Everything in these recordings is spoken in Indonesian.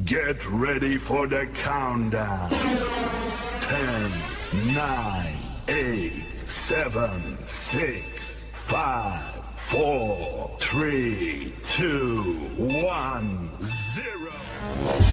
Get ready for the countdown. 10, 9, 8, 7, 6, 5, 4, 3, 2, 1, 0.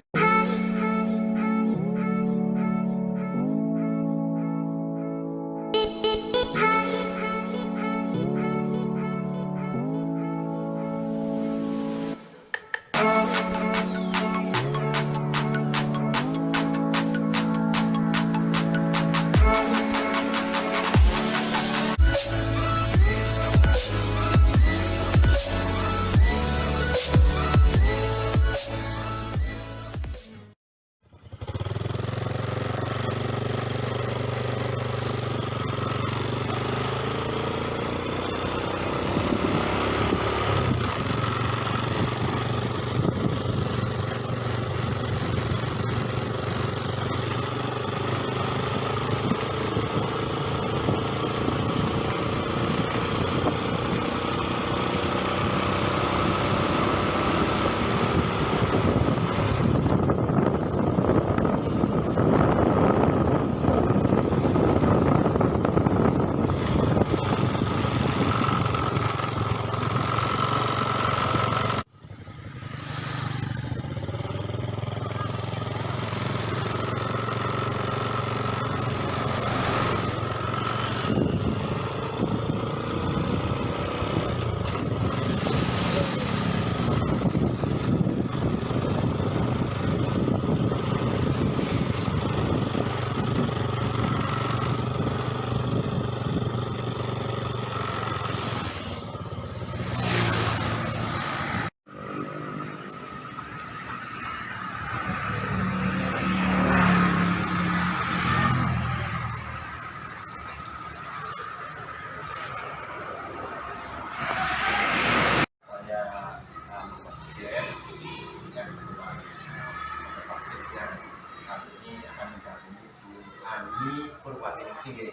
Ani Purwati Singgih.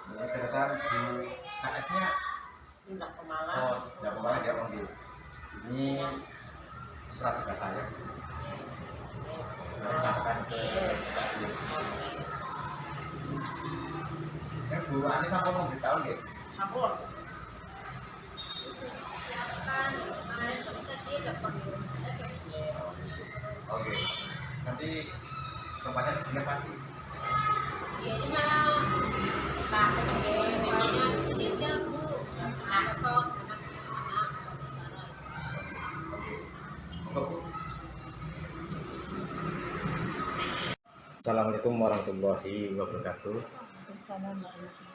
Ini terusan di KS-nya Indah Pemalang. Oh, Indah Pemalang dia panggil. Ini surat tugas saya. Sampaikan ke Bu Ani sampun memberitahu nggih. Sampun. Siapkan kemarin kita dia dapat Oke. Nanti tempatnya di sini Pak. ya ini malah Pak soalnya di sini aja Bu langsung sama anak bicara. Oke. Bu. Assalamualaikum warahmatullahi wabarakatuh.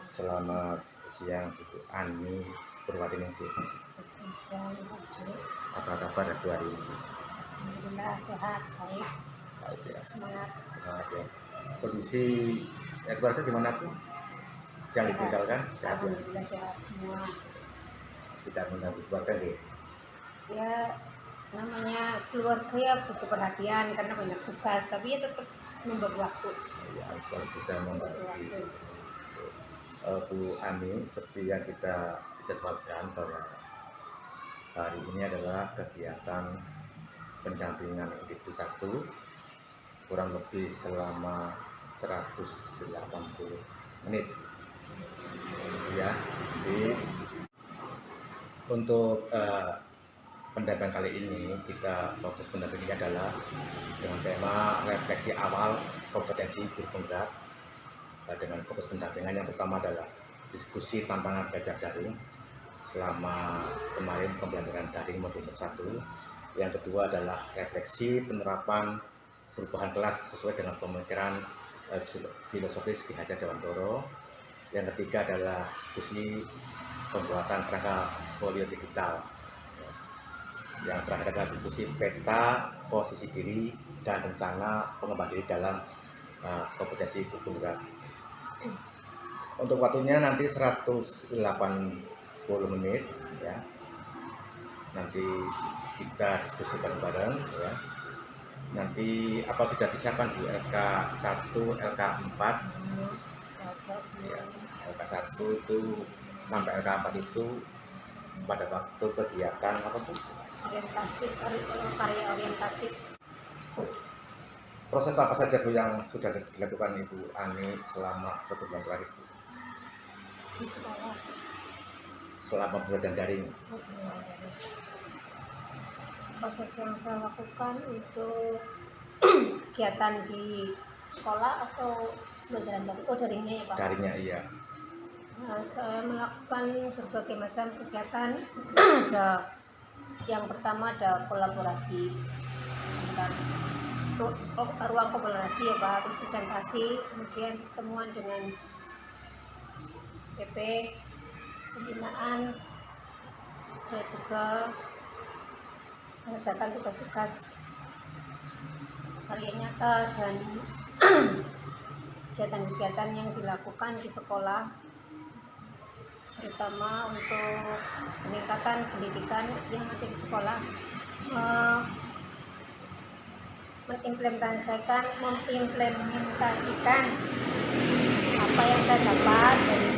Selamat siang Ibu Ani Purwati Ningsih. Apa kabar hari ini? Alhamdulillah sehat, baik, Baik ya. semangat. Semangat ya. Kondisi keluarga gimana Bu? Yang ditinggalkan sehat ya? Alhamdulillah sehat semua. Tidak mengganggu keluarga ya? Ya namanya keluarga ya butuh perhatian karena banyak tugas, tapi ya tetap membagi waktu. Ya, harus bisa membagi. Waktu. Bu Ani, seperti yang kita jadwalkan bahwa hari ini adalah kegiatan pendampingan individu 1 kurang lebih selama 180 menit ya. Jadi untuk pendampingan kali ini kita fokus pendampingannya adalah dengan tema refleksi awal kompetensi guru penggerak. Dengan fokus pendampingan yang pertama adalah diskusi tantangan belajar daring selama kemarin pembelajaran daring modul 1. Yang kedua adalah refleksi penerapan perubahan kelas sesuai dengan pemikiran filosofis Ki Hajar Dewantoro. Yang ketiga adalah diskusi pembuatan kerangka folio digital. Yang terakhir adalah diskusi peta posisi diri dan rencana pengembangan diri dalam kompetensi guru penggerak. Untuk waktunya nanti 180 menit ya. Nanti kita diskusi bareng-bareng ya. Nanti apa sudah disiapkan di LK1, LK4 ya, LK1 itu sampai LK4 itu pada waktu kegiatan apa tuh? Karya orientasi kolaborasi. Proses apa saja Bu yang sudah dilakukan Ibu Ani selama 1 bulan terakhir Bu? Di sekolah. Selama belajar daring? Proses yang saya lakukan untuk kegiatan di sekolah atau pelajaran daring? Oh, daringnya ya Pak? Daringnya iya. Nah, saya melakukan berbagai macam kegiatan. Ada yang pertama ada kolaborasi, tentang ruang kolaborasi ya Pak, terus presentasi, kemudian pertemuan dengan PP, pembinaan, dan juga mengerjakan tugas-tugas karya nyata dan kegiatan-kegiatan yang dilakukan di sekolah, terutama untuk peningkatan pendidikan yang ada di sekolah, mengimplementasikan apa yang saya dapat dari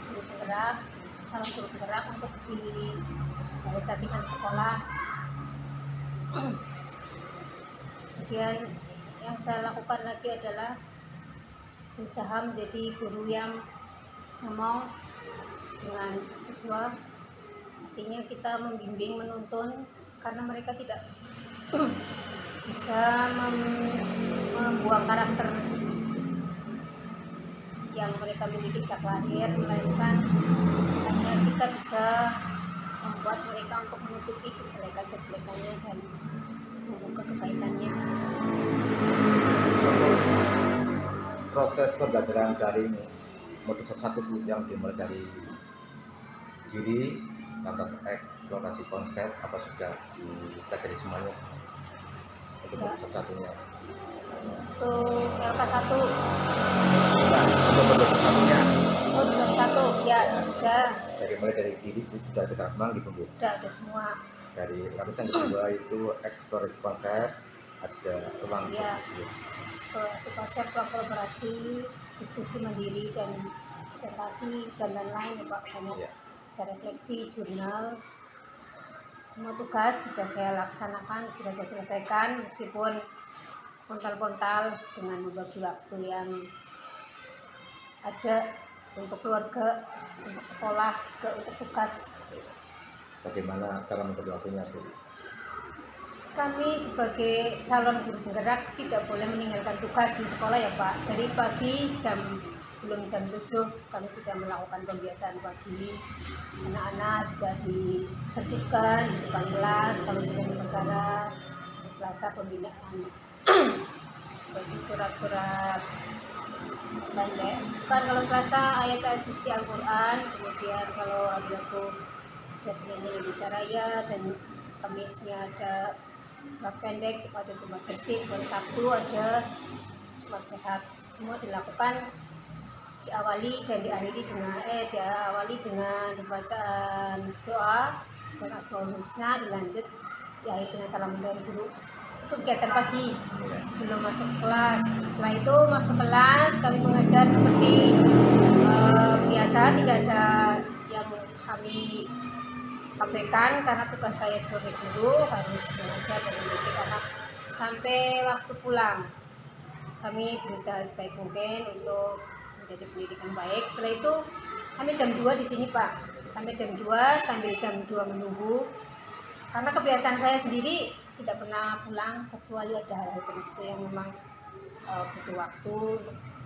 guru penggerak, calon guru penggerak untuk direalisasikan di sekolah. Kemudian yang saya lakukan lagi adalah berusaha menjadi guru yang ngomong dengan siswa, artinya kita membimbing, menuntun, karena mereka tidak bisa membuang karakter yang mereka miliki sejak lahir, melainkan hanya kita bisa membuat mereka untuk menutupi kejelekan-kejelekannya dan membuka kebaikannya. Proses pembelajaran daring modus 1 Bu yang dimulai dari diri, lantas eksplorasi konsep, apa sudah dipelajari semuanya untuk modus 1-nya? Untuk LK1, Untuk modus 1-nya modul 1 ya sudah, mulai dari diri itu sudah kita semua gitu Bu. ada semua. Dari lantas yang kedua itu eksplorasi konsep, ada ruang Ya, konsep kolaborasi, diskusi mandiri dan presentasi dan lain-lain ya Pak, banyak. ya. Ada refleksi, jurnal, semua tugas sudah saya laksanakan, sudah saya selesaikan, meskipun pontal-pontal dengan membagi waktu yang ada untuk keluarga, untuk sekolah, juga untuk tugas. Bagaimana cara membagi waktunya Bu? Kami sebagai calon guru penggerak tidak boleh meninggalkan tugas di sekolah ya Pak. Dari pagi sebelum jam 7 kami sudah melakukan pembiasaan pagi. Anak-anak sudah ditertibkan di depan kelas, kalau sudah berbicara. Selasa pembinaan bagi surat-surat pendek. Kan kalau Selasa ayat-ayat suci Al-Quran, kemudian kalau Rabu penyanyi Indonesia Raya, dan Kamisnya ada surat pendek, Jumat ada Jumat bersih, dan Sabtu ada Jumat sehat. Semua dilakukan diawali dan diakhiri dengan bacaan doa dan Asmaul Husna, dilanjut diakhiri dengan salam dari guru. Itu kegiatan pagi sebelum masuk kelas. Setelah itu masuk kelas, kami mengajar seperti biasa, tidak ada yang kami abaikan, karena tugas saya sebagai guru harus mengajar dan mendidik anak sampai waktu pulang. Kami berusaha sebaik mungkin untuk menjadi pendidikan baik. Setelah itu kami jam 2 di sini Pak, sampai jam 2, sambil jam 2 menunggu, karena kebiasaan saya sendiri tidak pernah pulang kecuali ada hal tertentu yang memang butuh waktu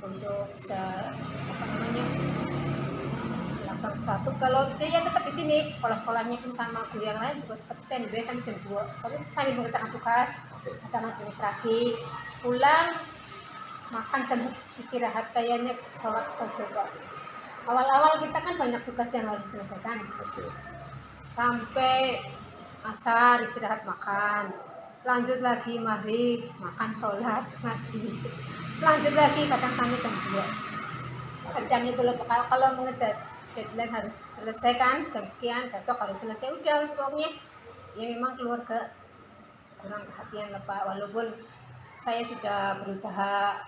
untuk melaksanakan sesuatu. Kalau dia tetap di sini, sekolahnya pun sama guru yang lain juga tetap standby sampai jam 2. Tapi sambil mengerjakan tugas, ada administrasi, pulang makan sambil istirahat, kayaknya sholat saja Pak. Awal-awal kita kan banyak tugas yang harus diselesaikan. Sampai asar istirahat makan, lanjut lagi maghrib makan sholat ngaji, lanjut lagi kadang sampai jam 2. Kadang itu loh kalau mengejar deadline harus selesai kan jam sekian, besok harus selesai, udah pokoknya ya memang keluarga kurang perhatian lah Pak. Walaupun saya sudah berusaha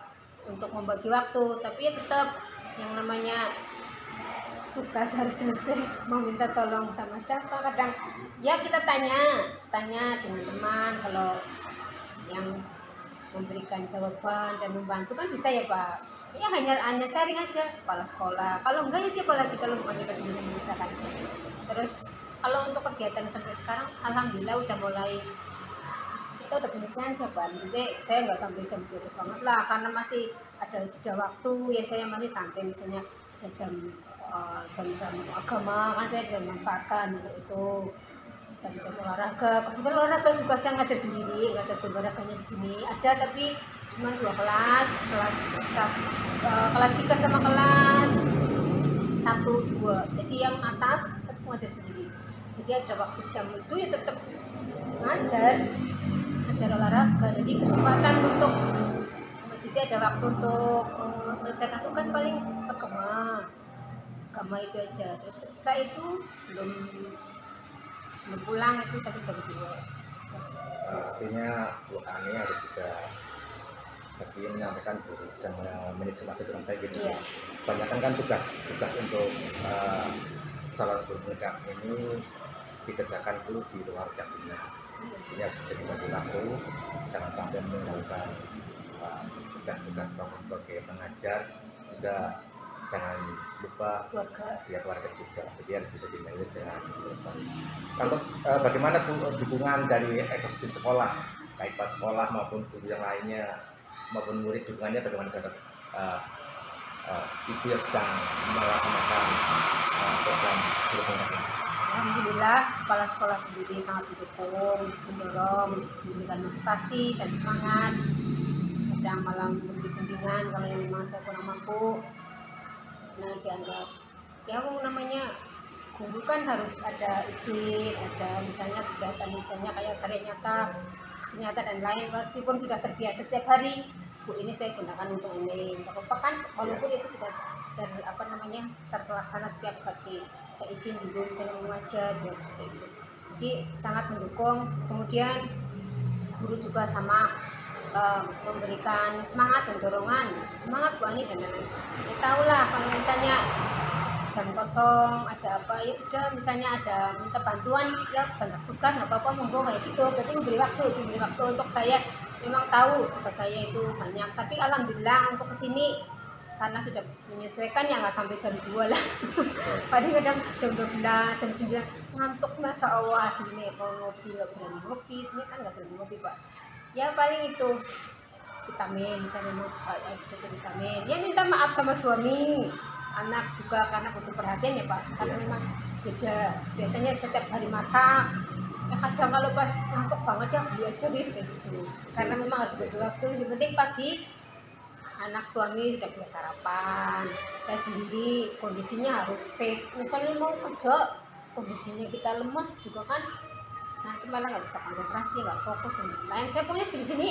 untuk membagi waktu, tapi ya tetap yang namanya tugas harus selesai mau minta tolong sama siapa, kadang ya kita tanya dengan teman, kalau yang memberikan jawaban dan membantu kan bisa ya Pak, ya hanya sharing aja kepala sekolah, kalau enggak ya siapa lagi kalau bukan kita sendiri mengerjakan. Terus kalau untuk kegiatan sampai sekarang alhamdulillah udah mulai, kita udah penyelesaian siapa, jadi saya nggak sampai jam 2 banget lah, karena masih ada jeda waktu ya, saya masih santai, misalnya ada jam-jam agama kan saya jam manfaatkan untuk itu, jam-jam olahraga, kebetulan olahraga juga saya ngajar sendiri, nggak ada guru olahraganya di sini, ada tapi cuma 2 kelas, kelas 3 sama kelas 1, 2, jadi yang atas tetap ngajar sendiri, jadi ada waktu jam itu ya tetap ngajar olahraga, jadi kesempatan untuk, maksudnya ada waktu untuk menyelesaikan tugas paling agama itu aja. Terus setelah itu sebelum pulang itu sampai jam 2. Pastinya Bu Ani harus bisa tadi menyampaikan bisa manajemen waktu dengan baik gitu. Iya. Kebanyakan kan tugas untuk salah satu penegak ini dikerjakan itu di luar jam dinas. Ini harus jadi bagi waktu, jangan sampai meninggalkan tugas-tugas pokok sebagai pengajar, juga jangan lupa keluarga juga, jadi harus bisa dimanage dengan baik. Lantas bagaimana dukungan dari ekosistem sekolah, baik pas sekolah maupun guru yang lainnya maupun murid, dukungannya bagaimana terhadap ibu yang sedang melaksanakan program guru penegak ini? Alhamdulillah kepala sekolah sendiri sangat mendukung, mendorong, memberikan motivasi dan semangat, kadang malah memberi bimbingan kalau yang memang saya kurang mampu. Nah dianggap ya namanya guru kan harus ada izin, ada misalnya kegiatan misalnya kayak karya nyata, aksi nyata dan lain, meskipun sudah terbiasa setiap hari, Bu ini saya gunakan untuk ini, nggak apa-apa kan, walaupun itu sudah terlaksana setiap pagi, saya izin dulu misalnya mengajar juga seperti itu, jadi sangat mendukung. Kemudian guru juga sama memberikan semangat dan dorongan, semangat Bu Ani dan lain-lain. Ya tahu lah kalau misalnya jam kosong ada apa ya udah, misalnya ada minta bantuan ya banyak tugas nggak apa-apa monggo kayak gitu, berarti memberi waktu untuk saya, memang tahu tugas saya itu banyak, tapi alhamdulillah untuk kesini karena sudah menyesuaikan ya nggak sampai jam 2 lah. Kadang-kadang jam 12, jam 9 ngantuk, masa Allah sini mau ngopi nggak berani ngopi, sini kan nggak berani ngopi Pak. Ya paling itu vitamin, misalnya mau vitamin, ya minta maaf sama suami, anak juga karena butuh perhatian ya Pak, karena memang beda, biasanya setiap hari masak, ya kadang kalau pas ngantuk banget ya beli aja bis kayak gitu, karena memang harus bagi waktu. Yang penting pagi anak suami sudah punya sarapan, saya sendiri kondisinya harus fit, misalnya mau kerja kondisinya kita lemes juga kan, nanti malah nggak bisa konsentrasi, nggak fokus dan lain-lain. Saya punya di sini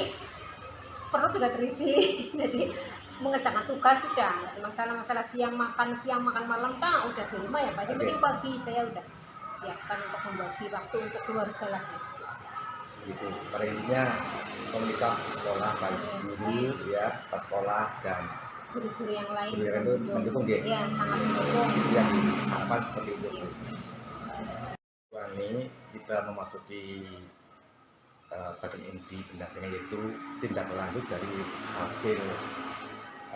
perut sudah terisi, jadi mengerjakan tugas sudah nggak ada masalah siang makan malam kan udah di rumah ya Pak. Yang penting pagi saya udah siapkan untuk membagi waktu untuk keluarga lagi. Gitu. Pada intinya komunitas di sekolah, baik guru ya, pas sekolah dan guru-guru yang lain juga juga mendukung dia. Ya sangat mendukung. Ya, harapan seperti itu. Ini kita memasuki bagian inti pendampingan, yaitu tindak lanjut dari hasil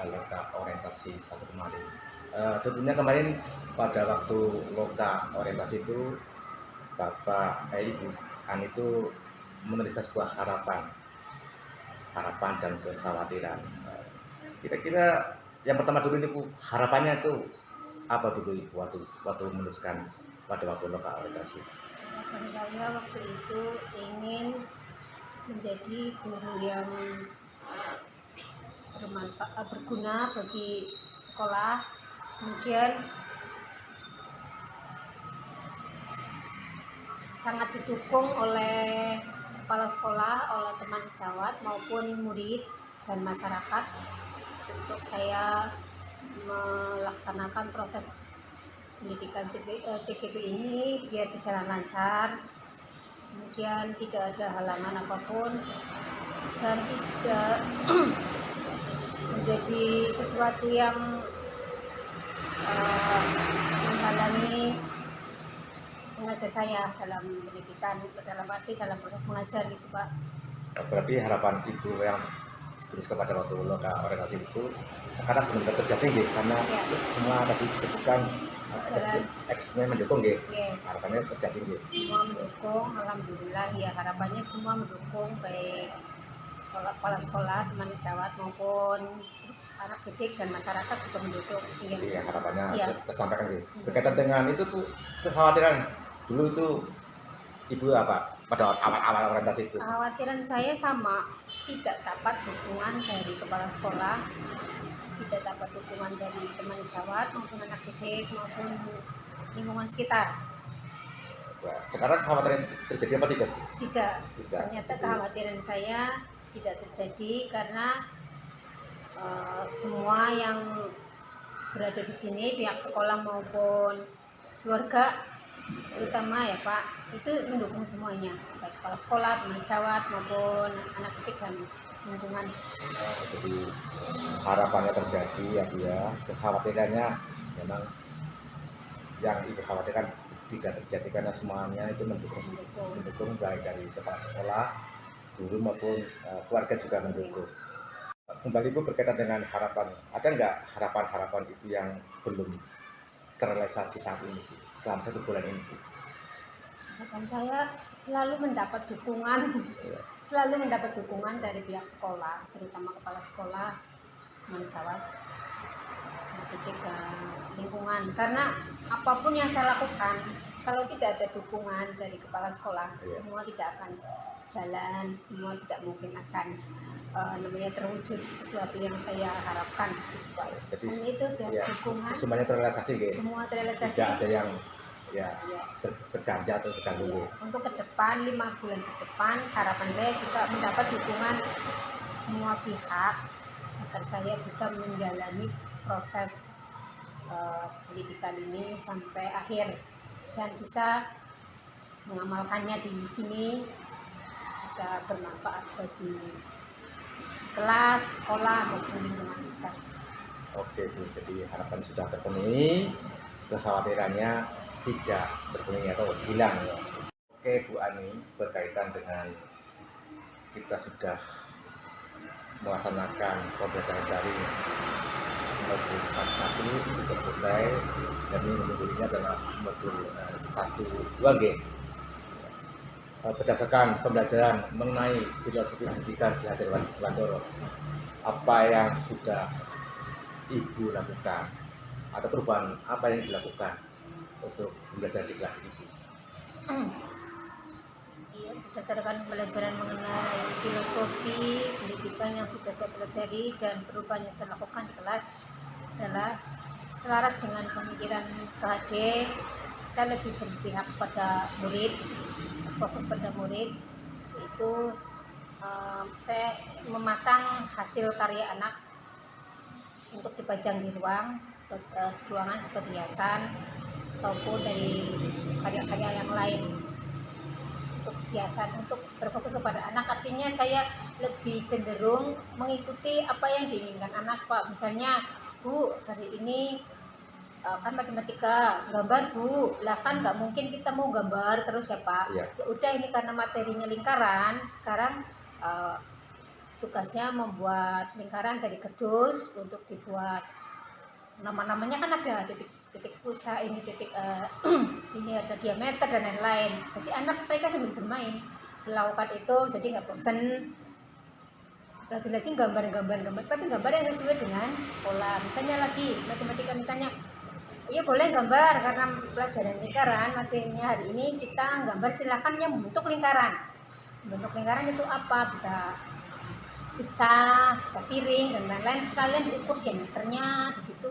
loka orientasi 1 kemarin. Tentunya kemarin pada waktu loka orientasi itu Bapak Ibu Ani itu menuliskan sebuah harapan dan kekhawatiran. Kira-kira yang pertama dulu ini Bu, harapannya itu apa dulu Ibu waktu menuliskan pada waktu loka orientasi? Harapan saya waktu itu ingin menjadi guru yang berguna bagi sekolah, kemudian sangat didukung oleh kepala sekolah, oleh teman sejawat maupun murid dan masyarakat untuk saya melaksanakan proses pendidikan CGP ini biar berjalan lancar, kemudian tidak ada halangan apapun dan tidak menjadi sesuatu yang menjalani mengajar saya dalam pendidikan, dalam arti dalam proses mengajar gitu Pak. Berarti harapan Ibu yang terus kepada waktu loka orientasi itu sekarang benar-benar terjadi nggih, karena Ya. semua tadi disebutkan Jalan. X-nya mendukung nggih. Oke, Harapannya terjadi nggih. semua mendukung, alhamdulillah ya, harapannya semua mendukung, baik sekolah, kepala sekolah, teman sejawat maupun anak didik dan masyarakat juga mendukung. Iya, harapannya Iya. tersampaikan nggih. Berkaitan dengan itu tuh kekhawatiran dulu itu Ibu apa pada awal-awal orientasi itu? Kekhawatiran saya sama, tidak dapat dukungan dari kepala sekolah, tidak dapat dukungan dari teman sejawat maupun anak didik maupun lingkungan sekitar. Wah, sekarang kekhawatiran terjadi apa tidak? Tidak. Tidak. Ternyata Jadi, kekhawatiran saya tidak terjadi karena semua yang berada di sini, pihak sekolah maupun keluarga, terutama ya Pak, itu mendukung semuanya, baik kepala sekolah, teman sejawat maupun anak didik dan lingkungan. jadi harapannya terjadi ya Bu ya. Kekhawatirannya memang yang Ibu khawatirkan tidak terjadi karena semuanya itu mendukung baik dari kepala sekolah, guru maupun keluarga juga mendukung. Kembali Bu, berkaitan dengan harapan, ada nggak harapan-harapan Ibu yang belum terrealisasi saat ini Bu, selama 1 bulan ini Bu? Harapan saya selalu mendapat dukungan, Ya. selalu mendapat dukungan dari pihak sekolah, terutama kepala sekolah, teman sejawat, anak didik dan lingkungan. Karena apapun yang saya lakukan, kalau tidak ada dukungan dari kepala sekolah, Iya. semua tidak akan jalan, semua tidak mungkin akan terwujud sesuatu yang saya harapkan. Gitu, Pak. Jadi Hanya itu aja, ya, dukungan, semuanya terrealisasi gitu. semua terrealisasi. Tidak ada yang ya Ya. terganja atau terganggu. Iya. Untuk ke depan, 5 bulan ke depan, harapan saya juga mendapat dukungan semua pihak agar saya bisa menjalani proses pendidikan ini sampai akhir dan bisa mengamalkannya di sini, bisa bermanfaat bagi kelas, sekolah maupun lingkungan sekitar. Oke Bu, jadi harapan sudah terpenuhi, kekhawatirannya tidak terpenuhi atau hilang. Oke Bu Ani, berkaitan dengan kita sudah melaksanakan pembelajaran daring modul 1 sudah selesai, dan ini modulnya adalah modul 1-2G. Berdasarkan pembelajaran mengenai filosofi pendidikan di Hajar Wandoro, apa yang sudah Ibu lakukan atau perubahan apa yang dilakukan untuk belajar di kelas Ibu? Iya, berdasarkan pembelajaran mengenai filosofi pendidikan yang sudah saya pelajari dan perubahan yang saya lakukan di kelas adalah selaras dengan pemikiran KHD. Saya lebih berpihak pada murid, fokus pada murid, yaitu saya memasang hasil karya anak untuk dipajang di ruangan seperti hiasan ataupun dari karya-karya yang lain untuk hiasan, untuk berfokus kepada anak. Artinya saya lebih cenderung mengikuti apa yang diinginkan anak Pak. Misalnya, Bu, hari ini kan matematika, gambar Bu, lah kan nggak mungkin kita mau gambar terus ya Pak. Iya. Ya udah, ini karena materinya lingkaran, sekarang tugasnya membuat lingkaran dari kardus untuk dibuat nama-namanya, kan ada titik pulsa, ini titik ini ada diameter dan lain-lain. Jadi anak mereka sambil bermain melakukan itu, jadi nggak bosan. Lagi-lagi gambar, tapi gambar yang sesuai dengan pola. Misalnya lagi matematika, misalnya ya boleh gambar karena pelajaran lingkaran, materinya hari ini kita gambar, silakan yang membentuk lingkaran. Bentuk lingkaran itu apa? Bisa pizza, bisa piring dan lain-lain. Sekalian diukur diameternya di situ,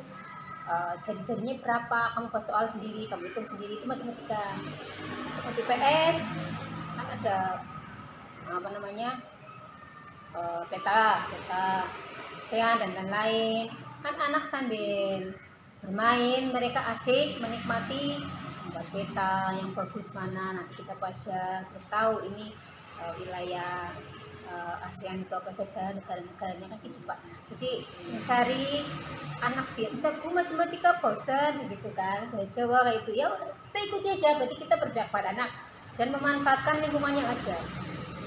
jari-jarinya berapa. Kamu buat soal sendiri, kamu hitung sendiri, itu matematika. Untuk IPS kan ada apa namanya, peta, ASEAN dan lain-lain. Kan anak sambil bermain, mereka asik menikmati membuat peta yang bagus mana, nanti kita baca terus tahu ini wilayah ASEAN itu apa saja negara-negaranya kan gitu Pak. Jadi mencari anak biar bisa matematika bosan gitu kan, bahasa Jawa kayak itu ya udah, kita ikuti aja. Berarti kita berpihak pada anak dan memanfaatkan lingkungan yang ada.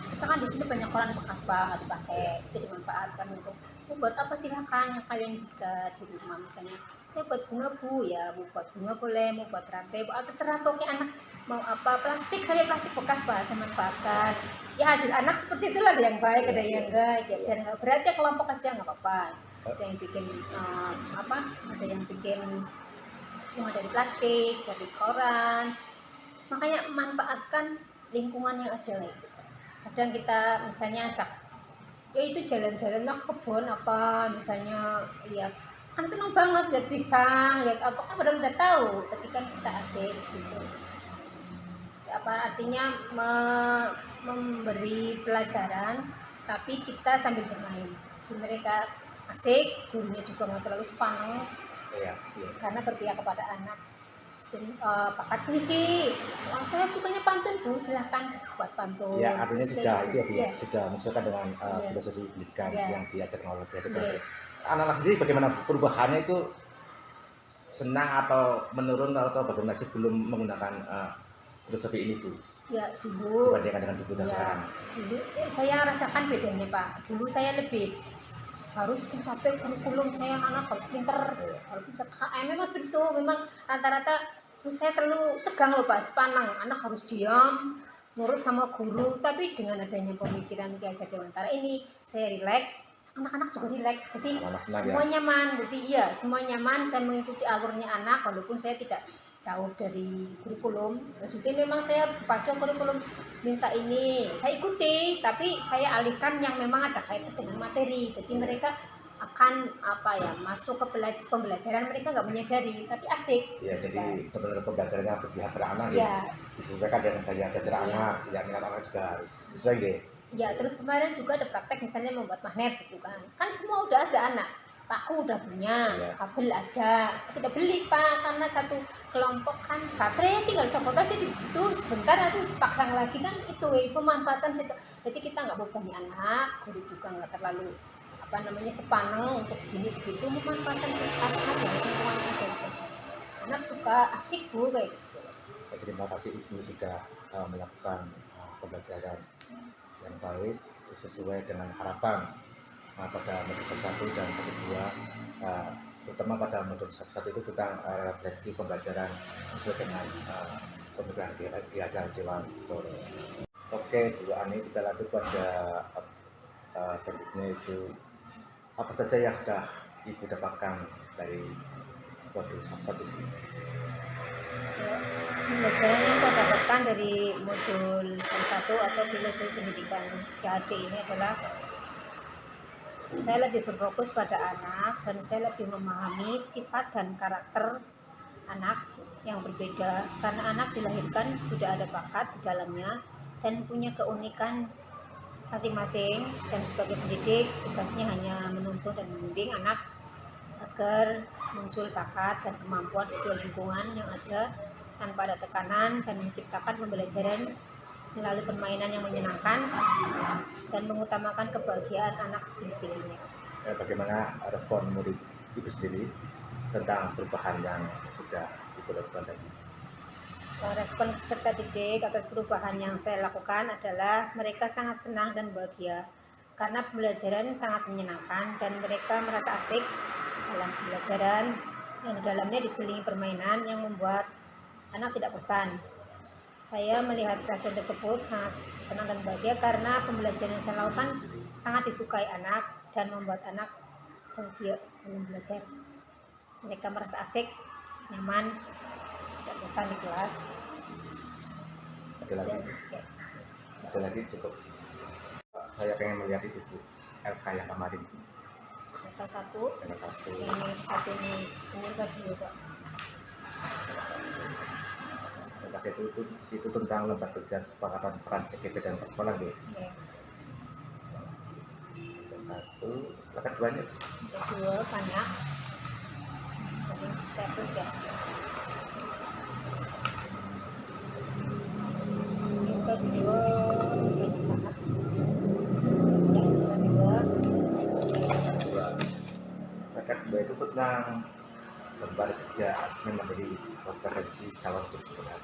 Kita kan di sini banyak koran bekas Pak, nggak dipakai, itu dimanfaatkan untuk buat apa silakan yang kalian bisa di rumah. Misalnya saya buat bunga Bu, ya mau buat bunga boleh, mau buat rantai, terserah pokoknya anak mau apa. Plastik, saya plastik bekas Pak, saya manfaatkan. Ya hasil anak seperti itulah, ada yang baik, ada yang enggak, ya, biar nggak berat ya kelompok aja nggak apa-apa. Ada yang bikin ada yang bikin bunga dari plastik, dari koran. Makanya manfaatkan lingkungan yang ada gitu. Kadang kita misalnya ajak, ya itu jalan-jalan lah kebun apa misalnya, lihat kan seneng banget lihat pisang, lihat apa kan padahal udah tahu, tapi kan kita asik di situ. Apa artinya memberi pelajaran tapi kita sambil bermain. Jadi mereka asik, gurunya juga nggak terlalu sepaneng, Iya. karena berpihak kepada anak. Dan bakat puisi, saya sukanya pantun Bu, silahkan buat pantun. Ya, artinya sudah itu ya, Bu, Iya. sudah menyesuaikan dengan Iya. filosofi pendidikan Iya. yang diajarkan oleh Iya. anak-anak sendiri. Bagaimana perubahannya itu, senang atau menurun atau bagaimana sih belum menggunakan filosofi ini Bu, Ya dulu, dibandingkan dengan buku dan sekarang? dulu saya rasakan bedanya Pak. Dulu saya lebih harus mencapai kurikulum, saya anak harus pinter, harus bisa KKM, memang seperti itu. Memang rata-rata terus saya terlalu tegang loh Pak, sepanang, anak harus diam, nurut sama guru. Tapi dengan adanya pemikiran Ki Hajar Dewantara ini, saya rileks, anak-anak juga rileks, jadi Anak-anak senang semua nyaman. Jadi iya, semua nyaman, saya mengikuti alurnya anak walaupun saya tidak jauh dari kurikulum. Maksudnya memang saya baca kurikulum minta ini, saya ikuti, tapi saya alihkan yang memang ada kaitan dengan materi. Jadi mereka akan apa ya, masuk ke pembelajaran, mereka nggak menyadari tapi asik. Ya, jadi benar-benar pembelajarannya berpihak pada anak ya, Ya, disesuaikan dengan gaya belajar Iya. anak, yang minat anak juga harus sesuai deh. ya terus kemarin juga ada praktek misalnya membuat magnet gitu kan. Kan semua udah ada anak. Paku udah punya, Iya. kabel ada, tidak beli Pak, karena satu kelompok kan baterai tinggal copot aja itu sebentar nanti pasang lagi kan, itu pemanfaatan situ. Jadi kita nggak bebani anak, guru juga nggak terlalu apa namanya sepaneng untuk gini begitu, memanfaatkan anak yang lingkungan ada. Anak suka asik Bu kayak gitu. Ya, terima kasih Ibu sudah melakukan pembelajaran yang baik sesuai dengan harapan pada modul 1 dan 1-2, terutama pada modul 1 itu tentang refleksi pembelajaran sesuai dengan pemikiran Ki Hajar Dewantara. Oke Bu Ani, kita lanjut pada selanjutnya, itu apa saja yang sudah Ibu dapatkan dari modul 1 ini? Ya, pembelajaran yang saya dapatkan dari modul 1 atau filosofi pendidikan KHD ini adalah saya lebih berfokus pada anak dan saya lebih memahami sifat dan karakter anak yang berbeda, karena anak dilahirkan sudah ada bakat di dalamnya dan punya keunikan masing-masing, dan sebagai pendidik tugasnya hanya menuntun dan membimbing anak agar muncul bakat dan kemampuan sesuai lingkungan yang ada tanpa ada tekanan, dan menciptakan pembelajaran melalui permainan yang menyenangkan dan mengutamakan kebahagiaan anak setinggi-tingginya. Bagaimana respon murid Ibu sendiri tentang perubahan yang sudah Ibu lakukan tadi? Respon peserta didik atas perubahan yang saya lakukan adalah mereka sangat senang dan bahagia karena pembelajaran sangat menyenangkan dan mereka merasa asik dalam pembelajaran yang di dalamnya diselingi permainan yang membuat anak tidak bosan. Saya melihat respon tersebut sangat senang dan bahagia karena pembelajaran yang saya lakukan sangat disukai anak dan membuat anak bahagia dalam belajar. Mereka merasa asik, nyaman, tidak bosan di kelas. Ada lagi? Dan, ya, Ada lagi cukup. Saya pengen melihat itu Bu, LK yang kemarin. Mereka satu, Yang satu. ini satu ini yang kedua Pak. LK itu tentang lembar kerja kesepakatan peran CGP dan sekolah gitu. Ya. Yang satu, LK keduanya Yang kedua banyak, dan status ya. Yang kedua banyak banget. untuk yang gambar kerja asli menjadi kompetensi calon gubernur.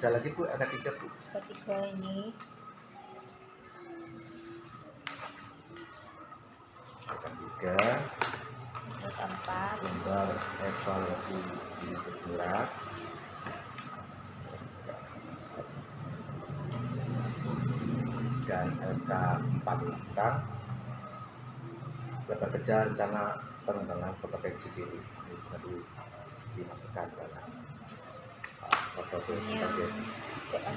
Ada lagi Bu, ada 3 Bu. Ketiga ini Ada 3 yang keempat gambar evaluasi di bergerak. Dan LK48 gambar kerja rencana pengembangan kompetensi diri jadi dimasukkan dalam foto ini yang bagian CN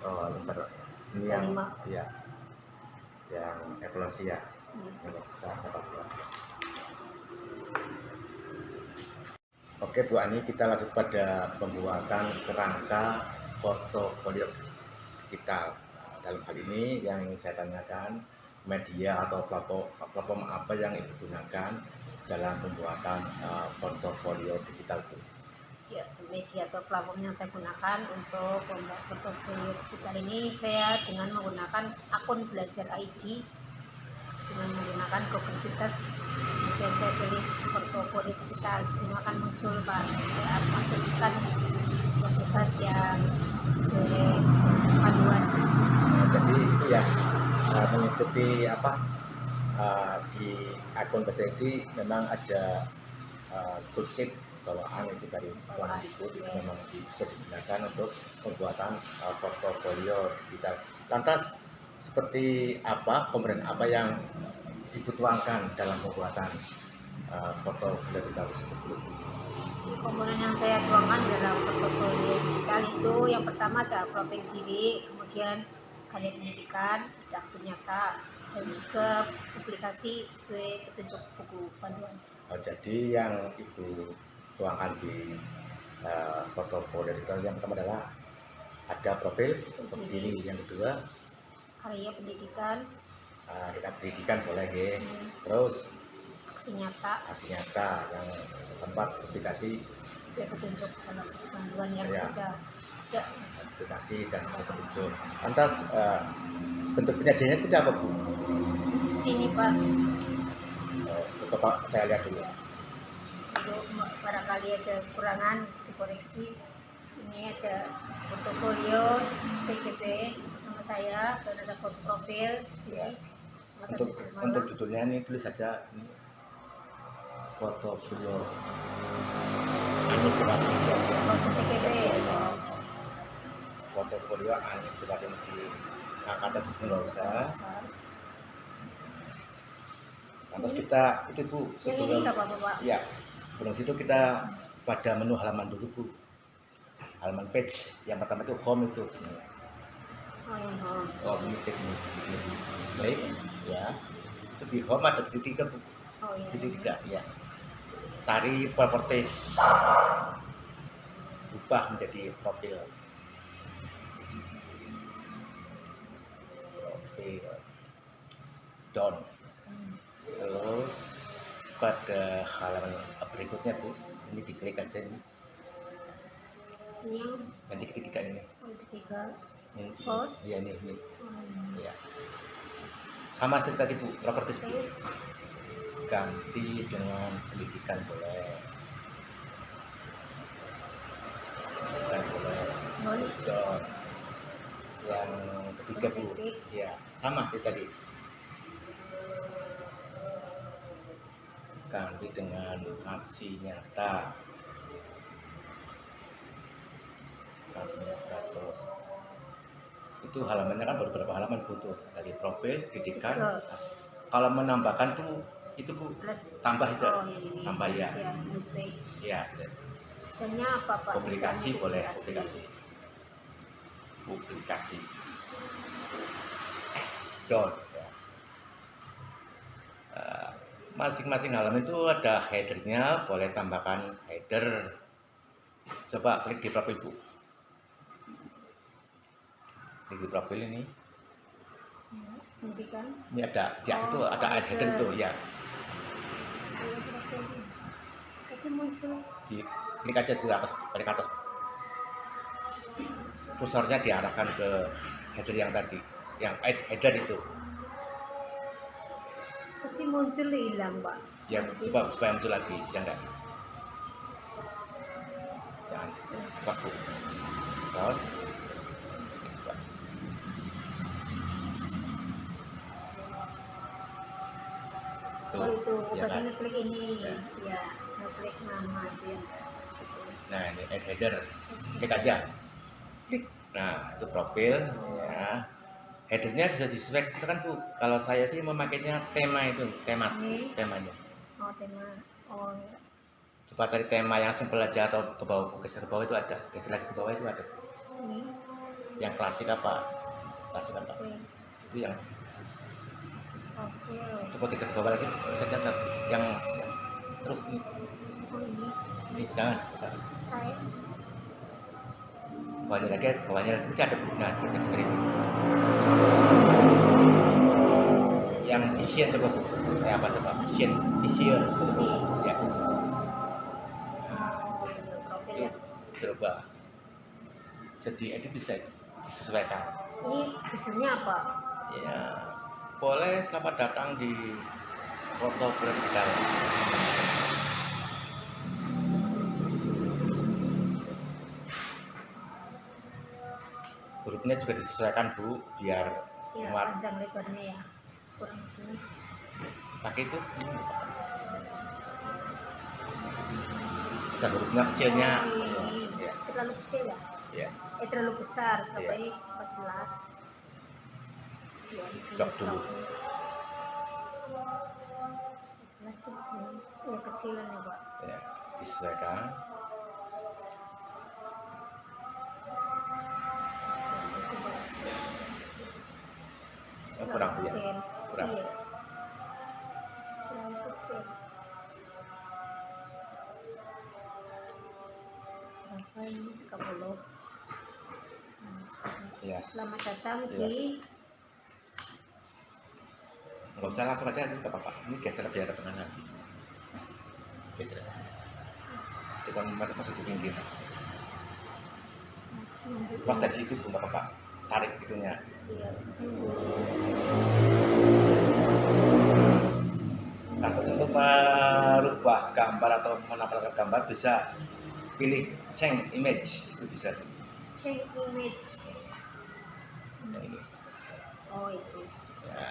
lembar ini C5. yang ya yang evaluasi ya yang besar apa. Oke Bu Ani, kita lanjut pada pembuatan kerangka portofolio digital. Dalam hal ini yang saya tanyakan, media atau platform apa yang Ibu gunakan dalam pembuatan portofolio digital Bu? Ya, media atau platform yang saya gunakan untuk membuat portofolio digital ini, saya dengan menggunakan akun Belajar ID dengan menggunakan Google Sites. Kemudian saya pilih portofolio digital. Di sini akan muncul Pak, saya masukkan tugas yang sesuai panduan. Jadi itu ya mengikuti apa di akun Belajar ID memang ada kursi bawaan itu dari Tuan Ibu itu memang bisa digunakan untuk pembuatan portofolio digital. Lantas seperti apa komponen apa yang Ibu tuangkan dalam pembuatan portofolio digital tersebut? Komponen yang saya tuangkan dalam portofolio digital itu yang pertama ada profil diri, kemudian karya pendidikan, aksi nyata, dan juga publikasi sesuai petunjuk buku panduan. Jadi yang Ibu tuangkan di portofolio digital yang pertama adalah ada profil diri, yang kedua Karya pendidikan, pendidikan boleh ya, terus aksi nyata, yang keempat publikasi sesuai petunjuk dalam panduan yang Ya. sudah ada. publikasi dan petunjuk. Lantas bentuk penyajiannya seperti apa Bu? Seperti ini Pak, Bapak saya lihat dulu. untuk barangkali ada kekurangan dikoreksi. Ini ada portofolio CGP sama saya dan ada foto profil di sini. Mata Untuk tujuh malam. untuk judulnya ini tulis saja ini portofolio. Ini berarti Kalau CGP portofolio ini berarti mesti kata tujuh nggak usah. besar. Lantas kita itu Bu Yang ini nggak apa-apa Pak. ya sebelum situ kita pada menu halaman dulu Bu. Halaman page yang pertama itu home itu. Oh, yang home. Oh ini teknis klik ya. Itu di home ada titik 3 Bu. Oh iya. Titik 3 ya. Cari properties. Ubah menjadi profil. Profil. Down. Terus pada halaman berikutnya Bu, ini diklik aja ini. Ini Yang ketiga ini. yang ketiga. Ini, Oh. iya ini. Hmm. Ya. Sama seperti tadi Bu, properties Bu. Terus Ganti dengan pendidikan boleh. Pendidikan boleh. boleh. Down. Yang ketiga Bu, Pencetik. ya sama seperti tadi. Ganti dengan aksi nyata. Aksi nyata terus. Itu halamannya kan beberapa halaman butuh dari profil, pendidikan. Betul. Kalau menambahkan tuh itu Bu Plus tambah itu. oh ini Tambah ya. new page. Ya, Misalnya apa Pak? publikasi Misalnya boleh, publikasi. publikasi. Dot. Ya. Masing-masing halaman itu ada headernya, boleh tambahkan header. Coba klik di profil Bu. Klik di profil ini. Ya, pendidikan. Ini ada di atas Oh, tuh ada ada. header tuh ya. Iya, berapa ini? Tadi muncul. Klik aja di atas, paling atas. Kursornya diarahkan ke header yang tadi, yang header itu. Tadi muncul hilang Pak. Ya, coba supaya muncul lagi, bisa enggak? Jangan, pas Bu. Terus, coba. Oh itu, ya berarti kan? ngeklik ini, Ya. ya ngeklik nama itu yang situ. Nah, ini add header, klik aja. Klik. Nah, itu profil, ya. Headernya bisa disesuaikan tuh. Kalau saya sih memakainya tema itu, Ini. temanya. Oh tema, oh ya. Coba cari tema yang simpel aja atau ke bawah, geser ke bawah itu ada, geser lagi ke bawah itu ada. Ini, Yang klasik apa? Klasik apa? sih. Itu yang Oke, coba geser ke bawah lagi, bisa catat. Yang terus ini, oh ini, jangan. style. Bawahnya lagi itu ada. Nah, kita geser ini. Yang vision coba Bu. Kayak apa coba? Vision. Sini. Ya, Oh, iya, profil ya. coba. Jadi itu bisa disesuaikan. Ini judulnya apa? Ya, boleh selamat datang di foto vertikal. Hurufnya juga disesuaikan Bu, biar Ya, muat. panjang lebarnya ya. Kurang sini. Pakai itu. Bisa hurufnya kecilnya. Oh, ini Ya, terlalu kecil ya? ya. Terlalu besar. Berapa Iya. ini? 14. Blok dulu. 14 tuh kecilan ya Pak. Ya, disesuaikan. Oh, kurang Bu ya. Kecil. Kurang. Iya. Terlalu kecil. Berapa ini? 30. Ya. Selamat datang Iya. di Nggak usah langsung aja, nggak apa-apa. Ini geser biar ada penganan. Geser. Kita masuk di pinggir. Pas dari situ Bu, nggak apa-apa. Tarik itunya. Iya. Nah, terus untuk merubah gambar atau menampilkan gambar bisa pilih change image, itu bisa. Change image. Ya, ini. Oh itu. Ya.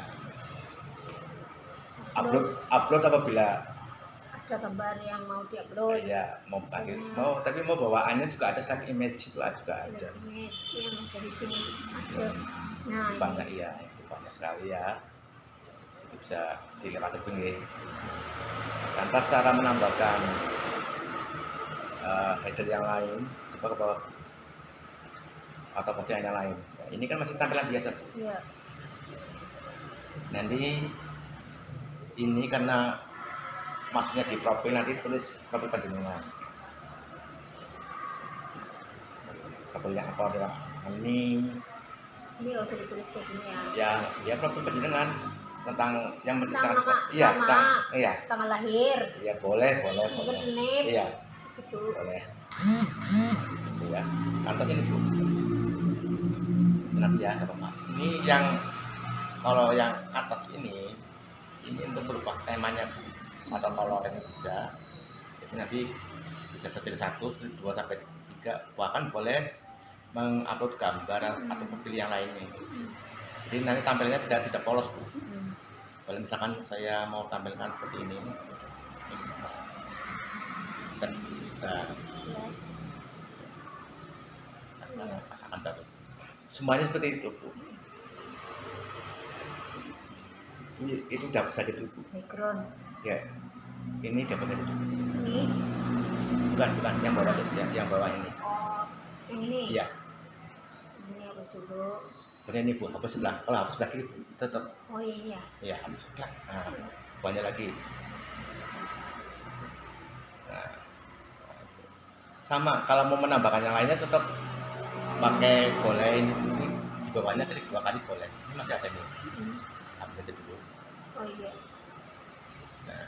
Upload apabila Ada gambar yang mau diupload. ya mau pakai, Misalnya- tapi mau bawaannya juga ada select image itu juga ada. Select image yang dari sini ada. Nah Banyak ini. ya, itu banyak sekali ya. Itu bisa dilewati pinggir. Lantas cara menambahkan header yang lain, coba ke bawah atau postingan yang lain. Nah, ini kan masih tampilan biasa. Iya. Nanti ini karena masuknya di profil, nanti tulis profil panjenengan. Profil yang apa adalah ini Ini nggak usah ditulis kayak gini ya. ya profil panjenengan tentang yang Tentang menceritakan nama- iya nama. tentang iya Tanggal lahir. iya boleh Mungkin name. iya Gitu. boleh gitu ya. Atas ini Bu, nanti ya apa ini yang kalau yang atas ini untuk berubah temanya atau kolornya bisa, jadi nanti bisa setir 1, 2 sampai 3, bahkan boleh mengupload gambar atau profil yang lainnya. Jadi nanti tampilnya tidak polos Bu. Kalau misalkan saya mau tampilkan seperti ini, nah, akan bagus. Semuanya seperti itu Bu. Itu dapat saja dulu Bu. Background. Ya, ini dapat saja dulu. Ini. Bukan yang bawah itu, yang bawah ini. Oh, yang ini. Iya, Ini hapus dulu. kemudian ini Bu, hapus sebelah. Kalau hapus sebelah kiri tetap, Oh ini ya. ya hapus sebelah. Nah, banyak lagi. Nah, sama kalau mau menambahkan yang lainnya tetap pakai boleh ini di bawahnya tadi 2 kali boleh. Ini masih ada nih. Hapus aja dulu. Oh iya. Nah,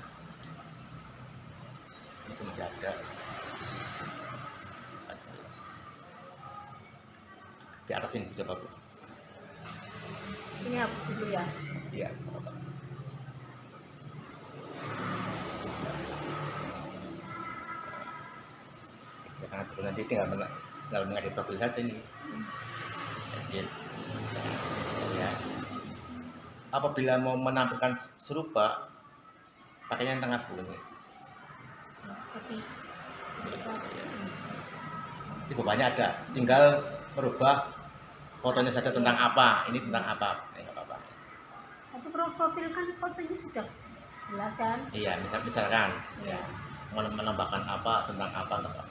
ini masih ada. Di atas ini coba Bu. Ini hapus dulu ya. Iya. nanti tinggal mengedit profil saja ini. Edit. Ya. Apabila mau menampilkan serupa, pakainya yang tengah bunyi. Tapi Di bawahnya ada, tinggal merubah fotonya saja tentang apa. Ini tentang apa? Nggak apa-apa. tapi profil kan fotonya sudah jelasan. Iya, misalkan Iya. menambahkan apa tentang apa nggak apa-apa.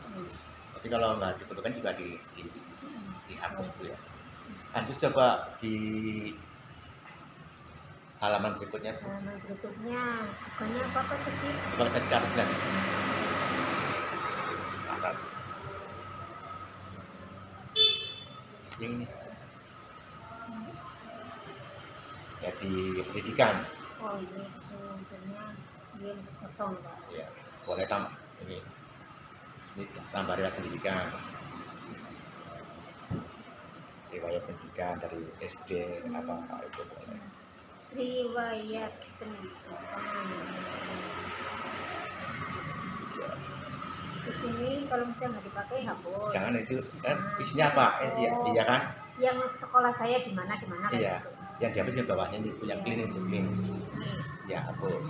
Tapi kalau nggak diperlukan juga dihapus tuh ya. Lanjut coba di halaman berikutnya. Halaman berikutnya bukannya apa tadi? Coba kita ke atas lagi. Atas. Ini. Ya di pendidikan. Oh ini selanjutnya dia masih kosong Pak. Ya, boleh tambah ini tambah riwayat pendidikan, riwayat pendidikan dari SD apa itu boleh. Riwayat pendidikan. Ya. Di sini kalau misalnya nggak dipakai hapus. Jangan itu kan isinya apa? Iya kan? Yang sekolah saya di mana kayak Iya. gitu. Yang dihapus di bawahnya ini punya clean itu clean. Nih. Ya hapus.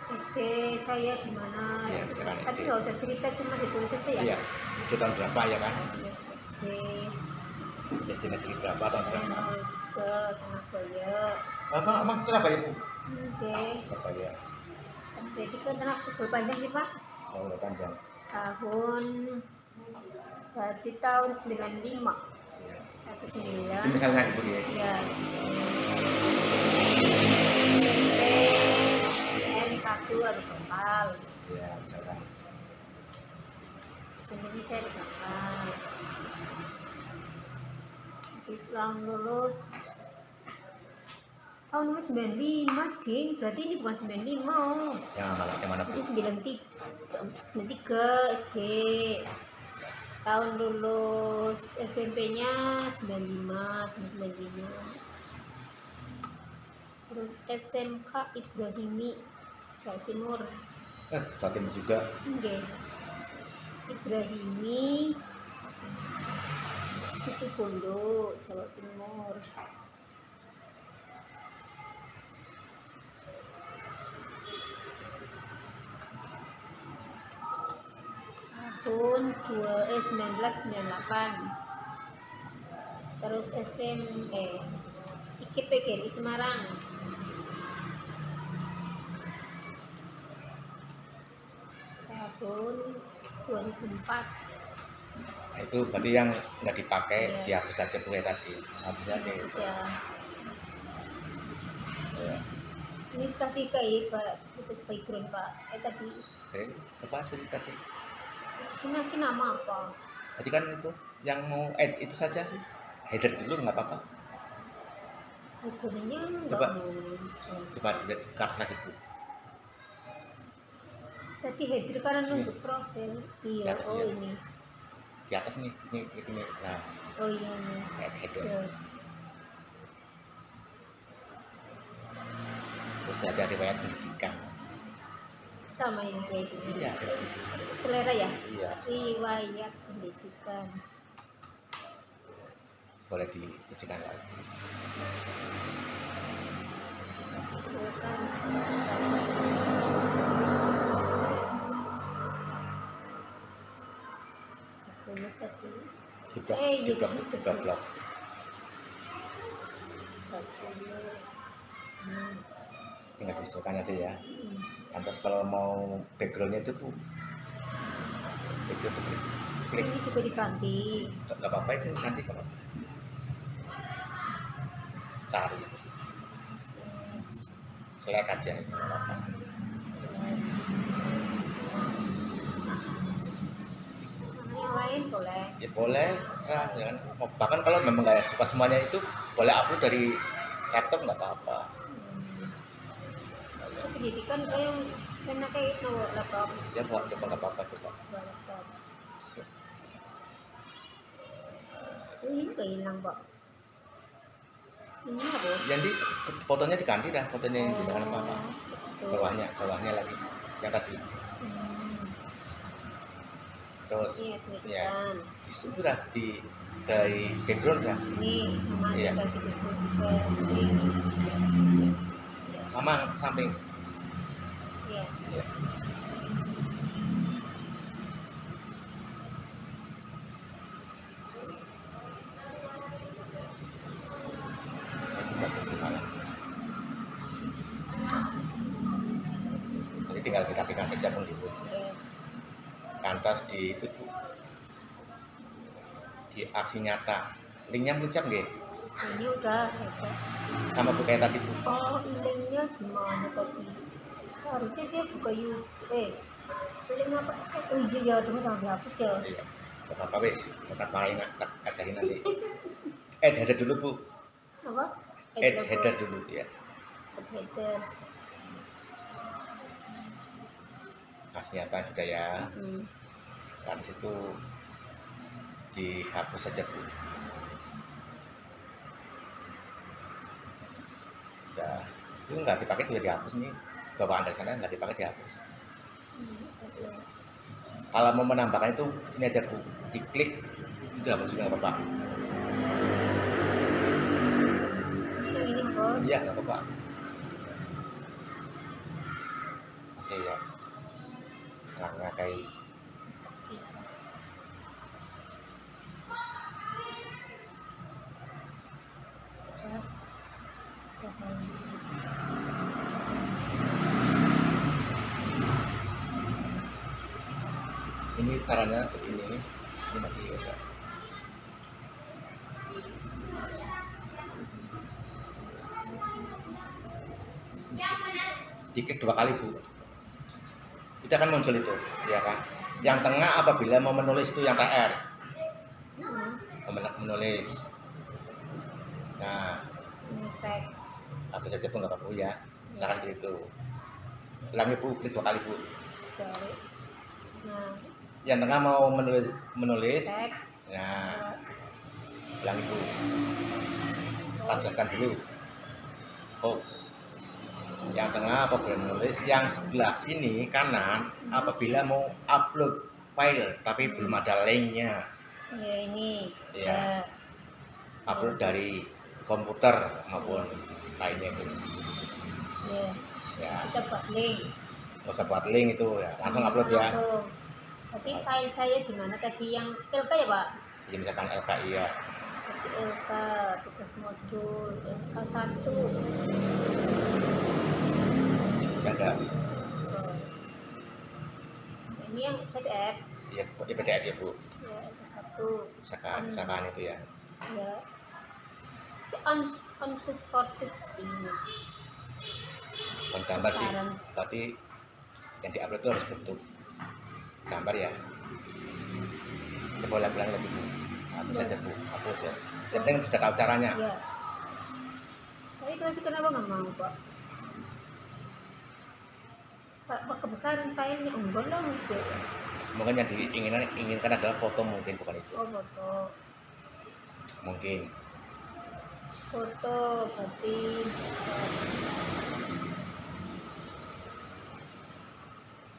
SD saya di mana? Iya, gitu. misalkan Tapi SD. nggak usah cerita, cuma ditulis saja ya. Iya. Itu tahun berapa ya kan? Ya, SD SD negeri berapa tahun saya berapa? mau ke Tanah Boyo. Emang itu apa ya Bu? Oke. Berapa ya? Kan berarti ke Tanah Boyo panjang sih Pak. Oh, udah panjang. Tahun berarti tahun 95. Iya. 19. Itu misalnya gitu ya. Ya. SMP N1 ada total. Iya, misalkan. SMP saya ada total. Di tahun lulus tahun 95 ding, berarti ini bukan 95 oh. Yang mana Bu? Berarti 93 SD. Tahun lulus SMP-nya 95. Terus SMK Ibrahimi Jawa Timur. Jawa Timur juga. Oke. Ibrahimi Situbondo Jawa Timur. Tahun 1998. Terus IKPGRI Semarang. Tahun 2004. Nah, itu berarti yang nggak dipakai Iya. dihapus saja Bu ya tadi. Hapus aja. Terus ya, Ya. ini kasih ke Pak untuk background Pak. Tadi Oke, apa sih tadi? sini nama apa? Tadi kan itu yang mau itu saja sih. Header dulu nggak apa-apa. Backgroundnya nggak Coba. muncul. Coba cut lagi Bu. Tadi header karena nunjuk profil. Iya, Ya, oh iya. ini. Di atas nih, ini. Nah, Oh iya ini. header. Ya. Terus ada riwayat pendidikan. Sama ini kayak gitu. Iya. Selera ya? Iya. Riwayat pendidikan. Boleh dikecilkan lagi. Silakan. Boleh tadi. Juga, Iya, juga gitu. blok. Boleh. Tinggal disesuaikan aja ya. Hmm. Lantas kalau mau backgroundnya itu Bu, itu tuh klik. Ini juga diganti. Nggak apa-apa itu nanti kalau cari select aja itu nggak apa-apa. Yang lain boleh. Ya boleh terserah ya kan. Bahkan kalau memang nggak suka semuanya itu boleh upload dari laptop nggak apa-apa. Itu pendidikan kayak karena kayak itu laptop. Ya coba nggak apa-apa coba. Dua laptop. Ini nggak hilang Pak. Ini harus. Jadi fotonya diganti dah, fotonya yang jangan apa-apa. Betul. Bawahnya lagi yang tadi. Terus Iya, ya kelihatan. di situ dah dari background dah. Ini sama Iya. dikasih buku juga. Ini. Sama samping. Iya. Ya. Jadi tinggal kita pegang saja pun gitu. Iya. Kantas di itu Bu. Di aksi nyata. Linknya muncul nggih? Ini udah ada. Sama Bu kayak tadi Bu. Oh, linknya gimana tadi? Harusnya saya buka YouTube. Link apa? Oh iya ya, dulu jangan dihapus ya. Iya. Apa wis, tetap main tak ajarin nanti. Header dulu Bu. Apa? Header dulu ya. Header. Aksi nyata juga ya. Hmm. Kan situ dihapus saja Bu. Ya, itu nggak dipakai juga dihapus nih. Bawaan dari sana nggak dipakai dihapus. Kalau mau menambahkan itu ini aja Bu, diklik itu hapus juga nggak apa-apa. Ini bos. Iya nggak apa-apa. Masih ya. Nggak kayak ini caranya begini, ini masih ada. Diklik 2 kali Bu, itu akan muncul itu, ya kan? Yang tengah apabila mau menulis itu yang TR, menulis. Nah, Ini teks. hapus saja pun nggak apa-apa ya, misalkan gitu. Ulangi Bu, klik 2 kali Bu. Dari. Nah, Yang tengah mau menulis. teks. Nah, ulangi Bu. Kita jelaskan dulu. Oh, yang tengah apabila menulis, yang sebelah sini kanan apabila mau upload file tapi belum ada linknya, Ya ini. ya upload dari komputer maupun lainnya itu, Ya. ya Kita buat link. nggak usah buat link itu ya, langsung upload ya. Langsung. Tapi file saya di mana tadi yang LK ya Pak? Jadi misalkan LKI ya, Seperti LK, tugas modul, LK1. ya ada, Oh. Ini yang PDF. ya PDF ya Bu, Ya, LK1. misalkan itu ya. Ya. Si unsupported image. Bukan gambar sih, Besaran. tapi yang diupload itu harus bentuk gambar ya. Coba ulang lagi Bu, hapus saja Bu, hapus ya. Yang penting sudah tahu caranya. Ya. Tapi kenapa nggak mau Pak? Pak kebesaran filenya enggak lah gitu. Mungkin yang diinginkan adalah foto, mungkin bukan itu. Oh foto, Mungkin berarti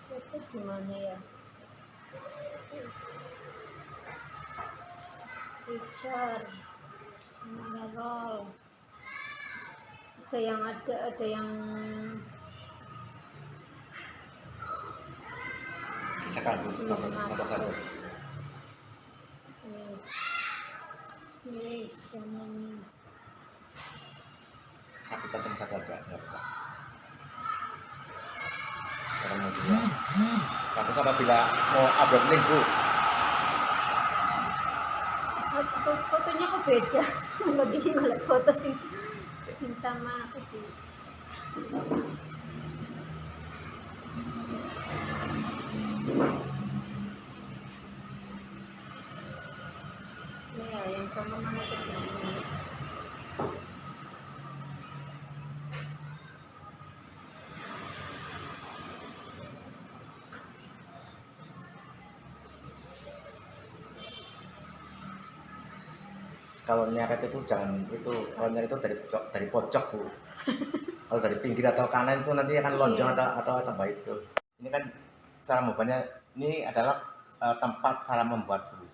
foto gimana ya? Picture, mineral. Ada yang misalkan Bu, belum contoh satu. masuk. Ini jangan Satu potong satu aja, nggak apa-apa. Kemudian, lantas apabila mau upload link Bu, fotonya kok beda. Lebih ngeliat foto sing sama itu. Ya, yang sama mana tadi? kalau nyeret itu jangan itu, kalau nyeret itu dari pojok Bu. Kalau dari pinggir atau kanan itu nanti akan lonjong atau tambah itu. Ini kan cara membuatnya, ini adalah tempat cara membuat Bu.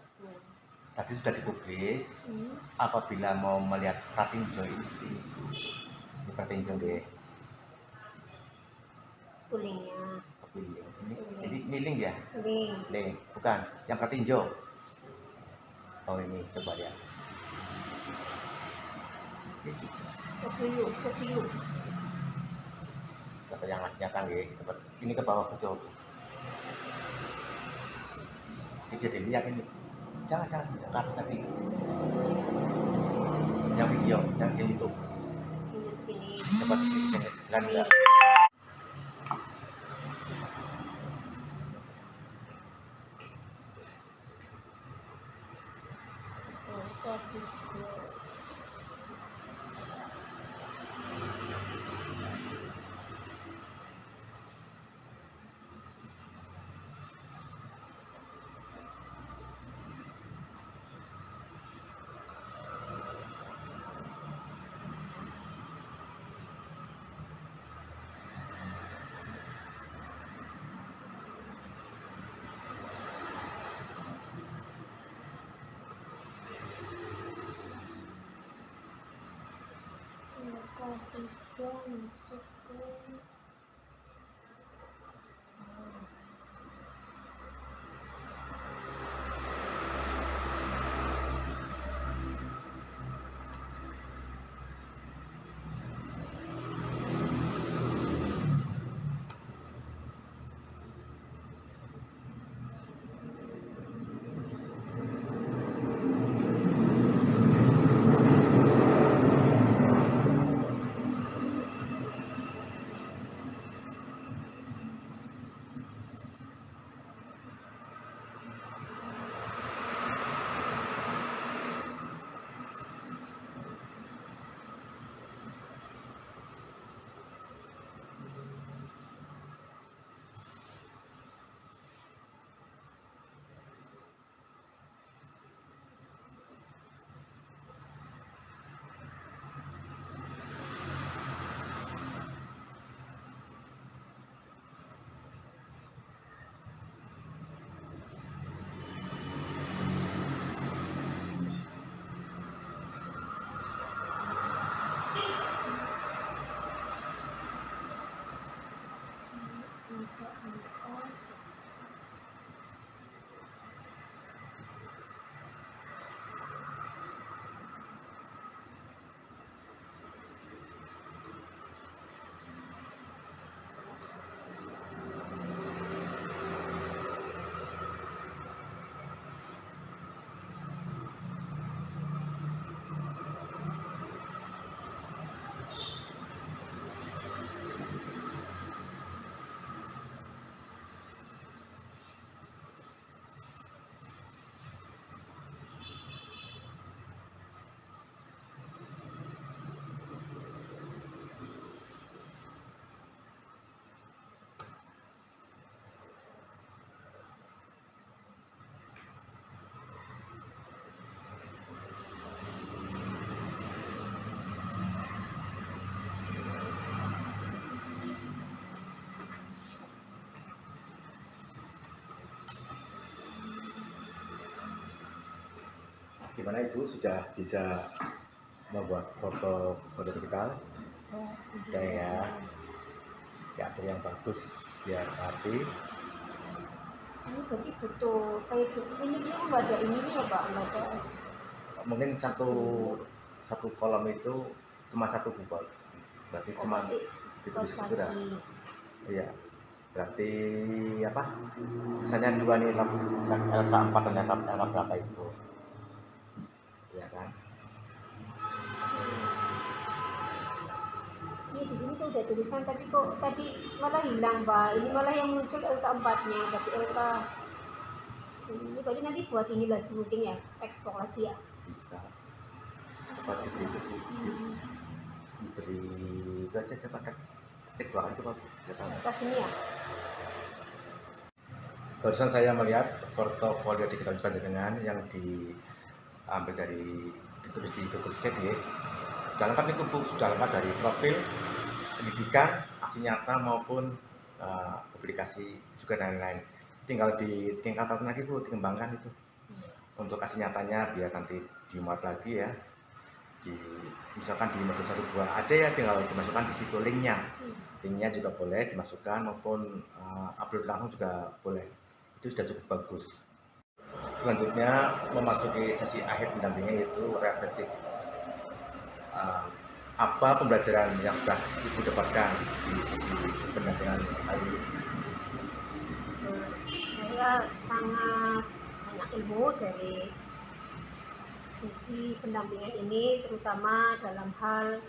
Tadi sudah dipublis. Apabila mau melihat pratinjo ini seperti ini. Ini pratinjo deh. Kulingnya. Ini miling ya? Kuling. Bukan, yang pratinjo. Oh ini coba lihat. Kopiuk. Coba yang nyata nggih, ini ke bawah betul. Dikit dilihat ini. Jangan ke atas lagi. Yang video, yang YouTube. Ini. Coba jalan enggak? Tiga masuk ke Gimana Ibu, sudah bisa membuat foto digital? Udah ya. Diatur yang bagus biar rapi. Ini berarti butuh kayak gitu. Ini nggak ada ininya ya Pak, nggak ada. Mungkin satu kolom itu cuma satu bubol. Berarti cuma ditulis itu dah. Iya. Berarti apa? Misalnya dua nih LK4 dan LK berapa itu? Ya kan? Iya di sini tuh udah tulisan, tapi kok tadi malah hilang Pak. Ini malah yang muncul LK4-nya, berarti LK. Ini berarti nanti buat ini lagi mungkin ya, ekspor lagi ya. Bisa. Coba diberi itu aja, coba ketik doang coba. Atas ini ya. Barusan saya melihat portofolio digital dengan yang diambil dari ditulis di Google Sheet ya. Sudah lengkap itu Bu, sudah lengkap dari profil, pendidikan, aksi nyata maupun publikasi juga dan lain-lain. Tinggal ditingkatkan lagi Bu, dikembangkan itu. Untuk aksi nyatanya biar nanti dimuat lagi ya. Misalkan di modul 1 2 ada ya, tinggal dimasukkan di situ linknya. Linknya juga boleh dimasukkan maupun upload langsung juga boleh. Itu sudah cukup bagus. Selanjutnya memasuki sesi akhir pendampingan yaitu refleksi. Apa pembelajaran yang sudah Ibu dapatkan di sisi pendampingan kali ini? Saya sangat banyak ilmu dari sisi pendampingan ini, terutama dalam hal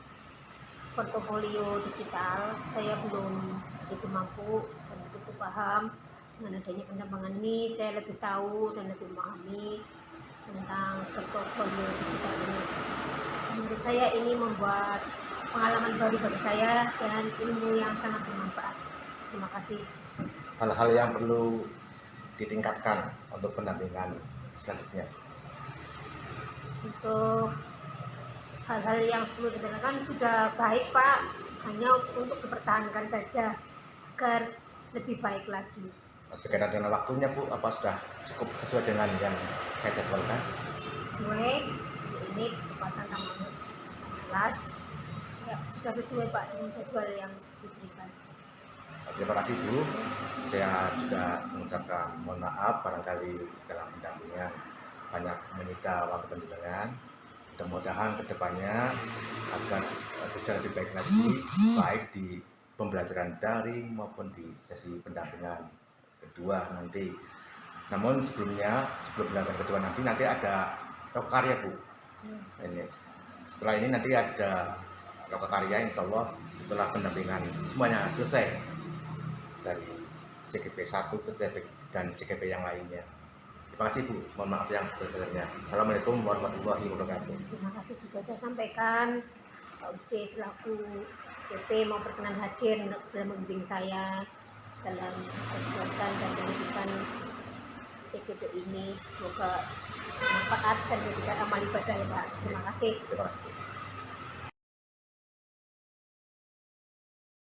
portofolio digital. Saya belum begitu mampu dan begitu paham. Dengan adanya pendampingan ini, saya lebih tahu dan lebih memahami tentang portofolio digital ini. Menurut saya ini membuat pengalaman baru bagi saya dan ilmu yang sangat bermanfaat. Terima kasih. Hal-hal yang perlu ditingkatkan untuk pendampingan selanjutnya. Untuk hal-hal yang perlu ditingkatkan sudah baik Pak, hanya untuk dipertahankan saja agar lebih baik lagi. Berkaitan dengan waktunya Bu, apa sudah cukup sesuai dengan yang saya jadwalkan? Sesuai, ini tepatan tanggal 16 ya, sudah sesuai Pak dengan jadwal yang diberikan. Terima kasih Bu, saya juga mengucapkan mohon maaf barangkali dalam pendampingan banyak menyita waktu penjenengan. Mudah-mudahan kedepannya agar bisa lebih baik lagi, baik di pembelajaran daring maupun di sesi pendampingan kedua nanti. Namun sebelum pendampingan kedua nanti ada karya Bu. Ini setelah ini nanti ada karya, insya Allah setelah pendampingan semuanya selesai dari CGP 1 ke CGP dan CGP yang lainnya. Terima kasih Bu, mohon maaf yang sebesar-besarnya. Assalamualaikum warahmatullahi wabarakatuh. Terima kasih juga saya sampaikan Pak Uce selaku PP mau berkenan hadir dalam membimbing saya dalam kegiatan dan pendidikan CGP ini. Semoga bermanfaat dan menjadikan amal ibadah ya Pak. Terima kasih. Terima kasih Bu.